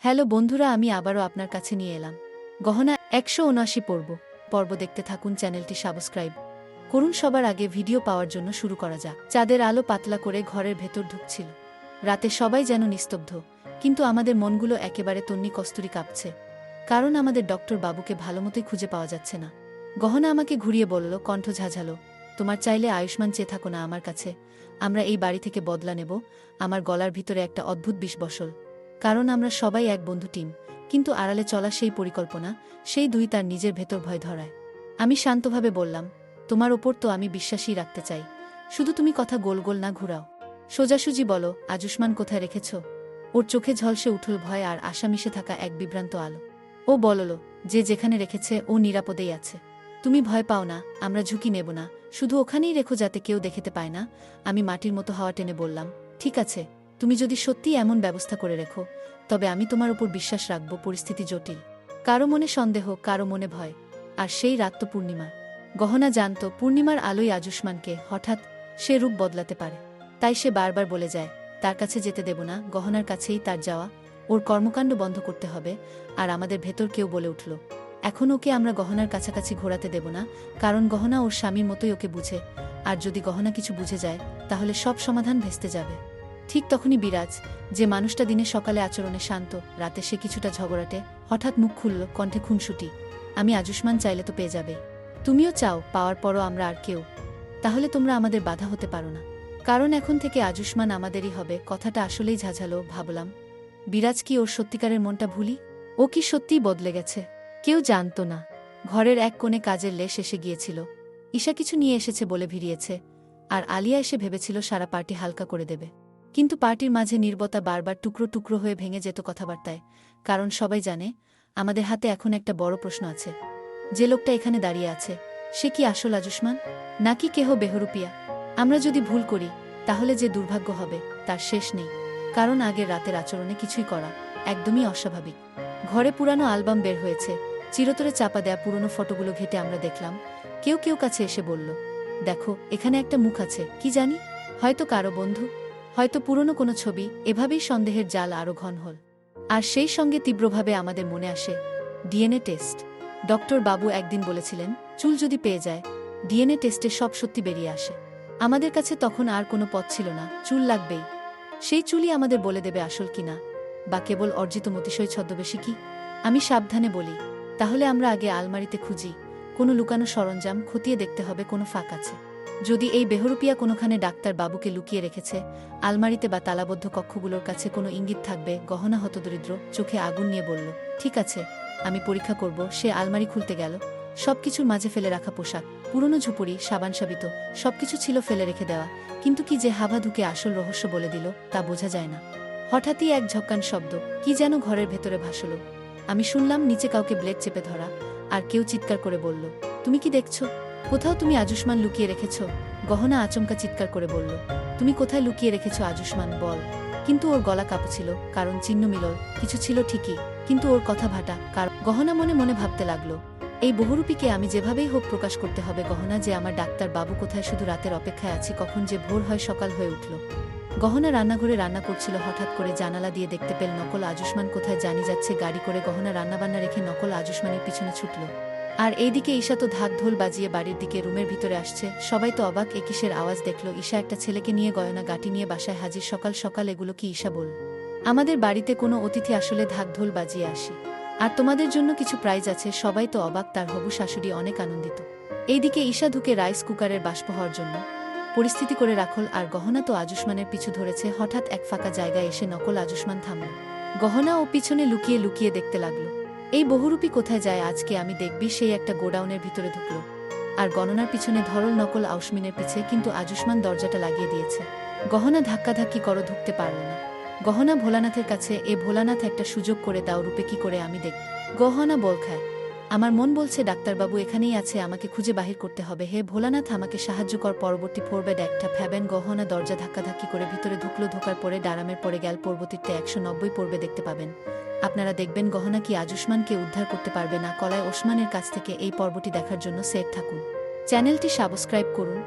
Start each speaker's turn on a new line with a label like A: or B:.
A: Hello বন্ধুরা, আমি আবারও আপনার কাছে নিয়ে এলাম গহনা 179 পর্ব দেখতে থাকুন। চ্যানেলটি সাবস্ক্রাইব করুন। সবার আগে ভিডিও পাওয়ার জন্য শুরু করা যাক। চাঁদের আলো পাতলা করে ঘরের ভেতর ঢুকছিল। রাতে সবাই যেন নিস্তব্ধ, কিন্তু আমাদের মনগুলো একেবারে তন্নি কস্তুরি কাঁপছে, কারণ আমাদের ডক্টর বাবুকে ভালোমতোই খুঁজে পাওয়া যাচ্ছে না। গহনা আমাকে ঘুরিয়ে বলল, কণ্ঠ ঝাঝালো, তোমার চাইলে আয়ুষ্মান চেয়ে থাকো না আমার কাছে। আমরা এই বাড়ি থেকে বদলা নেব। আমার গলার ভিতরে একটা অদ্ভুত বিষ বসল, কারণ আমরা সবাই এক বন্ধু টিম, কিন্তু আড়ালে চলা সেই পরিকল্পনা, সেই দুই তার নিজের ভেতর ভয় ধরায়। আমি শান্তভাবে বললাম, তোমার ওপর তো আমি বিশ্বাসই রাখতে চাই, শুধু তুমি কথা গোল গোল না ঘুরাও, সোজাসুজি বলো, আয়ুষ্মান কোথায় রেখেছ? ওর চোখে ঝলসে উঠল ভয় আর আশা মিশে থাকা এক বিভ্রান্ত আলো। ও বলল, যে যেখানে রেখেছে ও নিরাপদেই আছে। তুমি ভয় পাও না, আমরা ঝুঁকি নেব না, শুধু ওখানেই রেখো যাতে কেউ দেখতে পায় না। আমি মাটির মতো হাওয়া টেনে বললাম, ঠিক আছে, তুমি যদি সত্যিই এমন ব্যবস্থা করে রেখো, তবে আমি তোমার উপর বিশ্বাস রাখব। পরিস্থিতি জটিল, কারো মনে সন্দেহ, কারো মনে ভয়। আর সেই রাত তো পূর্ণিমা। গহনা জানত পূর্ণিমার আলোই আয়ুষ্মানকে হঠাৎ সে রূপ বদলাতে পারে। তাই সে বারবার বলে যায়, তার কাছে যেতে দেব না, গহনার কাছেই তার যাওয়া। ওর কর্মকাণ্ড বন্ধ করতে হবে। আর আমাদের ভেতর কেউ বলে উঠল, এখন ওকে আমরা গহনার কাছাকাছি ঘোরাতে দেব না, কারণ গহনা ওর স্বামীর মতোই ওকে বুঝে। আর যদি গহনা কিছু বুঝে যায়, তাহলে সব সমাধান ভেস্তে যাবে। ঠিক তখনই বিরাজ, যে মানুষটা দিনে সকালে আচরণে শান্ত, রাতে সে কিছুটা ঝগড়াটে, হঠাৎ মুখ খুলল, কণ্ঠে খুনসুটি, আমি আয়ুষ্মান চাইলে তো পেয়ে যাবে। তুমিও চাও, পাওয়ার পরও আমরা আর কেউ। তাহলে তোমরা আমাদের বাধা হতে পারো না, কারণ এখন থেকে আয়ুষ্মান আমাদেরই হবে। কথাটা আসলেই ঝাঝালো। ভাবলাম, বিরাজ কি ওর সত্যিকারের মনটা ভুলি? ও কি সত্যিই বদলে গেছে? কেউ জানত না। ঘরের এক কোণে কাজের লেশ এসে গিয়েছিল। ঈশা কিছু নিয়ে এসেছে বলে ভিড়িয়েছে, আর আলিয়া এসে ভেবেছিল সারা পার্টি হালকা করে দেবে। কিন্তু পার্টির মাঝে নীরবতা বারবার টুকরো টুকরো হয়ে ভেঙে যেত কথাবার্তায়, কারণ সবাই জানে আমাদের হাতে এখন একটা বড় প্রশ্ন আছে। যে লোকটা এখানে দাঁড়িয়ে আছে, সে কি আসল আয়ুষ্মান, নাকি কেহ বেহরুপিয়া? আমরা যদি ভুল করি, তাহলে যে দুর্ভাগ্য হবে তার শেষ নেই। কারণ আগের রাতের আচরণে কিছুই করা একদমই অস্বাভাবিক। ঘরে পুরানো অ্যালবাম বের হয়েছে, চিরতরে চাপা দেয়া পুরনো ফটোগুলো ঘেটে আমরা দেখলাম। কেউ কেউ কাছে এসে বলল, দেখো, এখানে একটা মুখ আছে, কি জানি, হয়তো কারো বন্ধু, হয়তো পুরনো কোনো ছবি। এভাবেই সন্দেহের জাল আরও ঘন হল। আর সেই সঙ্গে তীব্রভাবে আমাদের মনে আসে ডিএনএ টেস্ট। ডক্টর বাবু একদিন বলেছিলেন, চুল যদি পেয়ে যায়, ডিএনএ টেস্টে সব সত্যি বেরিয়ে আসে। আমাদের কাছে তখন আর কোনো পথ ছিল না, চুল লাগবেই। সেই চুলই আমাদের বলে দেবে আসল কিনা, বা কেবল অর্জিত মতিশয় ছদ্মবেশী কি। আমি সাবধানে বলি, তাহলে আমরা আগে আলমারিতে খুঁজি, কোনো লুকানো সরঞ্জাম খতিয়ে দেখতে হবে কোনো ফাঁক আছে। যদি এই বেহরুপিয়া কোনোখানে ডাক্তার বাবুকে লুকিয়ে রেখেছে, আলমারিতে বা তালাবদ্ধ কক্ষগুলোর কাছে কোনো ইঙ্গিত থাকবে। গহনা হতদরিদ্র চোখে আগুন নিয়ে বলল, ঠিক আছে, আমি পরীক্ষা করব। সে আলমারি খুলতে গেল। সবকিছুর মাঝে ফেলে রাখা পোশাক, পুরনো ঝুপড়ি, সাবান সাবিত, সবকিছু ছিল ফেলে রেখে দেওয়া। কিন্তু কি যে হাভা ঢুকে আসল রহস্য বলে দিল, তা বোঝা যায় না। হঠাৎই এক ঝক্কান শব্দ, কি যেন ঘরের ভেতরে ভাসল। আমি শুনলাম নিচে কাউকে ব্লেড চেপে ধরা, আর কেউ চিৎকার করে বলল, তুমি কি দেখছ? কোথাও তুমি আয়ুষ্মান লুকিয়ে রেখেছ? গহনা আচমকা চিৎকার করে বলল, তুমি কোথায় লুকিয়ে রেখেছ আয়ুষ্মান, বল। কিন্তু ওর গলা কাঁপছিল, কারণ চিহ্ন মিলল, কিছু ছিল ঠিকই, কিন্তু ওর কথা ভাটা। কারণ গহনা মনে মনে ভাবতে লাগলো, এই বহুরূপীকে আমি যেভাবেই হোক প্রকাশ করতে হবে। গহনা যে আমার ডাক্তার বাবু কোথায়, শুধু রাতের অপেক্ষায় আছি কখন যে ভোর হয়, সকাল হয়ে উঠল। গহনা রান্নাঘরে রান্না করছিল, হঠাৎ করে জানালা দিয়ে দেখতে পেল নকল আয়ুষ্মান কোথায় জানি যাচ্ছে গাড়ি করে। গহনা রান্নাবান্না রেখে নকল আয়ুষ্মানের পিছনে ছুটল। আর এইদিকে ঈশা তো ঢাক ঢোল বাজিয়ে বাড়ির দিকে রুমের ভিতরে আসছে। সবাই তো অবাক, এ কিসের আওয়াজ? দেখল ঈশা একটা ছেলেকে নিয়ে গয়না গাটি নিয়ে বাসায় হাজির। সকাল সকাল এগুলো কি? ঈশা বল, আমাদের বাড়িতে কোনো অতিথি আসলে ঢাক ঢোল বাজিয়ে আসি, আর তোমাদের জন্য কিছু প্রাইজ আছে। সবাই তো অবাক, তার হবু শাশুড়ি অনেক আনন্দিত। এইদিকে ঈশা ঢুকে রাইস কুকারের বাষ্প হওয়ার জন্য পরিস্থিতি করে রাখল, আর গহনা তো আয়ুষ্মানের পিছু ধরেছে। হঠাৎ এক ফাঁকা জায়গায় এসে নকল আয়ুষ্মান থামল। গহনা ও পিছনে লুকিয়ে লুকিয়ে দেখতে লাগলো, এই বহুরূপী কোথায় যায় আজকে আমি দেখবি। সেই একটা গোডাউনের ভিতরে ঢুকলো, আর গণনার পিছনে ধরল নকল আয়ুষ্মানের পিছে। কিন্তু আয়ুষ্মান দরজাটা লাগিয়ে দিয়েছে। গহনা ধাক্কাধাক্কি করো, ঢুকতে পারল না। গহনা ভোলানাথের কাছে, এ ভোলানাথ, একটা সুযোগ করে দাও, রূপে কি করে আমি দেখ। গহনা বল খায়, আমার মন বলছে ডাক্তারবাবু এখানেই আছে, আমাকে খুঁজে বাহির করতে হবে। হে ভোলানাথ, আমাকে সাহায্য কর। পরবর্তী পর্বে একটা ফ্যাবেন। গহনা দরজা ধাক্কাধাক্কি করে ভিতরে ঢুকলো, ঢোকার পরে ডারামের পরে গেল। পরবর্তীতে 190 পর্বে দেখতে পাবেন। আপনারা দেখবেন গহনা কি আয়ুষ্মানকে উদ্ধার করতে পারবে না কলায় ওসমানের কাছ থেকে। এই পর্বটি দেখার জন্য সেট থাকুন, চ্যানেলটি সাবস্ক্রাইব করুন।